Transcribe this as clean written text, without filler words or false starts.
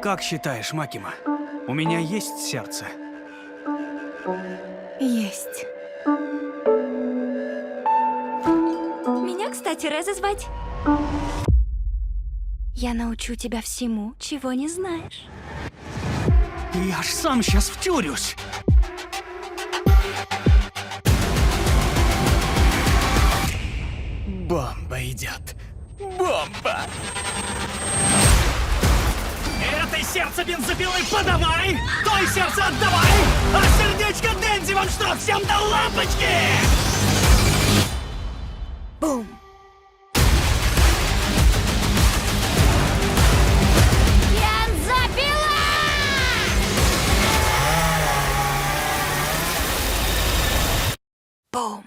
Как считаешь, Макима, у меня есть сердце? Есть. Меня, кстати, Резе звать. Я научу тебя всему, чего не знаешь. Я ж сам сейчас втюрюсь. Бомба идет. Бомба! Этой сердце бензопилой подавай! Той сердце отдавай! А сердечко Дэнзи вам что, всем до лампочки? Бум! Бензопила! Бум!